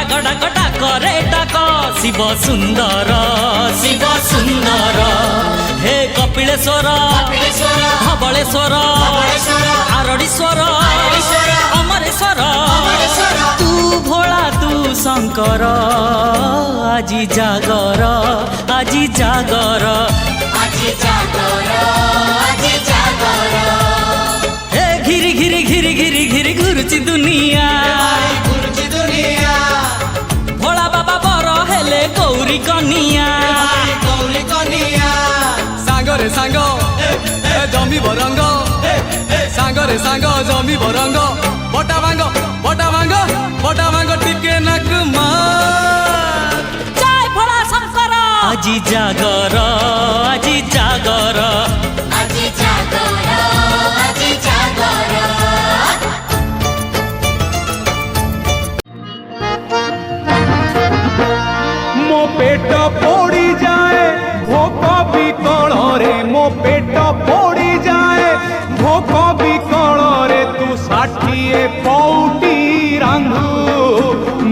ডাক ডাক ডাক রে ডাক শিব সুন্দর শিব সুন্দর হে কপিলেশ্বর ধবলেশ্বর আরড়ীশ্বর অমরেশ্বর তু ভোলা তু শঙ্কর আজি জাগর আজি জাগর আজি জাগর আজি জাগর হে ঘিরি ঘিরি ঘিরি ঘিরি ঘিরি ঘুরুছি দুনিয়া ভোলা বাবা বড় হেলে গৌরী কনিয়া সাগরে সাঙ্গ জমি বরঙ্গ সাগরে সাঙ্গ জমি বরঙ্গ বটা ভাঙ্গ বটা ভাঙ্গ বটা ভাঙ্গ টিকে নাক মার জয় ভোলা শঙ্কর আজি জাগর আজি জাগর আজি জাগর আজি জাগর মো পেট পড়ি যায় ভোক বিকଳରେ মো পেট পড়ি যায় ভোক বিকଳରେ তু 60 পৌটি রান্ধু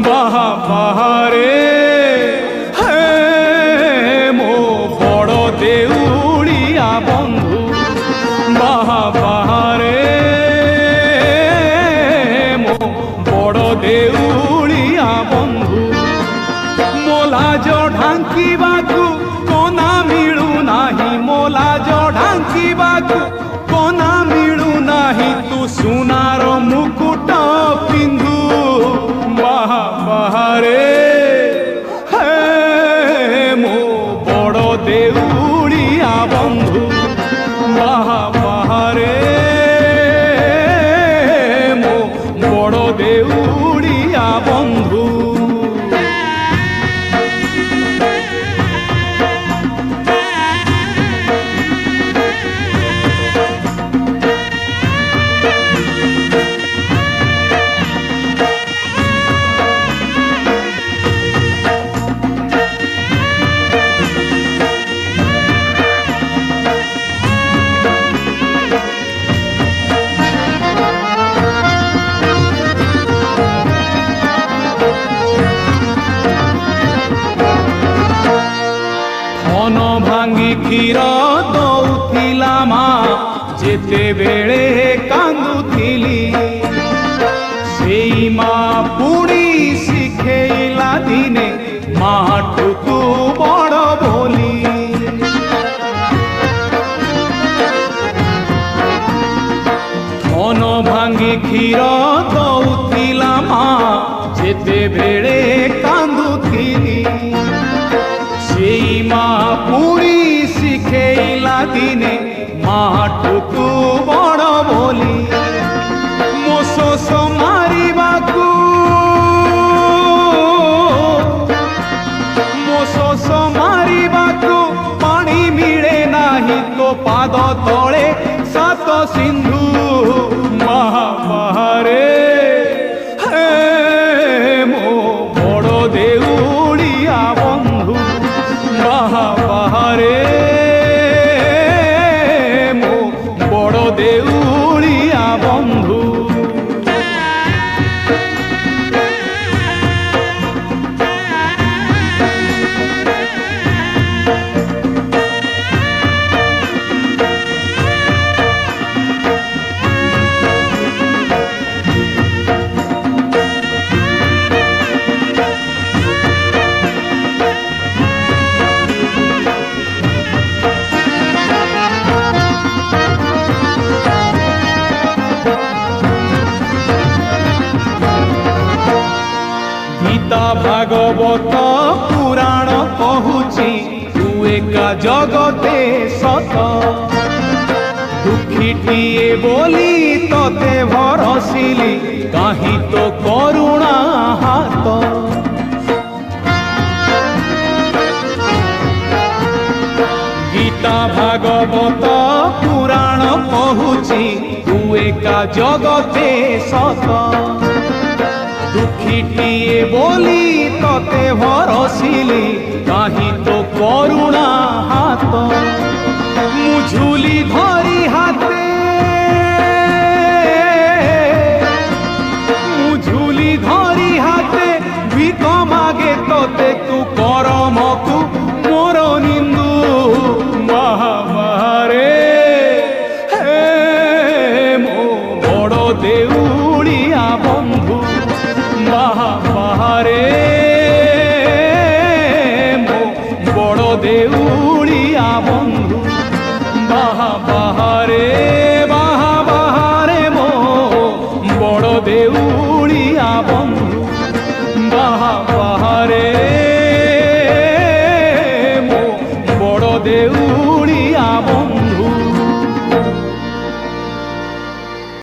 বাহা বাহারে হে মো বড় দেউড়িয়া বন্ধু বাহা বাহারে মো বড় দেউড়িয়া বন্ধু মোলাজ ঢাঙ্কিবাকু কোনা মিଳୁ ନାହିଁ মোলাজ ঢাঙ্কিবাকু কোনা ମିଳୁ ନାହିଁ ତୁ ସୁନାର ମୁକୁଟ ପିନ୍ଧୁ ବାହା ବାହାରେ ହେ ମୋ ବଡ଼ ଦେଉଳିଆ ବନ୍ଧୁ ବାହା ବାହାରେ ମୋ ବଡ଼ ଦେଉଳିଆ ବନ୍ଧୁ ধন ভাঙ্গি ক্ষীর দৌথিলা মা যেতেবেলে কান্দুথিলি সেই মা পুଣି শিখেইলা দিনে মাঠু তু বড় বলি ধন ভাঙ্গি ক্ষীর দৌথিলা মা যেতেবেলে কান্দুথিলি সেই মা পুরি শিখেইলা দিনে মাঠু তু বড় বলি ମୋ ଶୋଷ ମାରିବାକୁ ମୋ ଶୋଷ ମାରିବାକୁ ପାଣି ମିଳେ ନାହିଁ ତୋ ପାଦ ତଳେ ସାତ ସିନ୍ଧୁ ବାହା ବାହାରେ ହେ ମୋ ବଡ଼ ଦେଉଳିଆ ବନ୍ଧୁ ବାହା ବାହାରେ ମୋ ବଡ଼ ଦେଉଳିଆ ବନ୍ଧୁ গীতা ভাগবত পুরাণ কহুছি তু একা জগতে সত দুঃখীটিয়ে বলি ততে ভরসিলি কাহি তো করুণা হাত গীতা ভাগবত পুরাণ কহুছি তু একা জগতে সত দুঃখীটিয়ে বলি ততে ভরসিলি কাহি তো করুণা হাত মু ঝুলি ধরি হাতে মু ঝুলি ধরি হাতে ভিক ତତେ ତୁ କରମକୁ ମୋର ନିନ୍ଦୁ ବାହାରେ ହେ ମୋ ବଡ଼ ଦେଉଳିଆ ବନ୍ଧୁ ବାହାରେ ମୋ ବଡ଼ ଦେଉଳିଆ ବନ୍ଧୁ ବାହାରେ ମୋ ବଡ଼ ଦେଉଳିଆ ବନ୍ଧୁ ବାହାରେ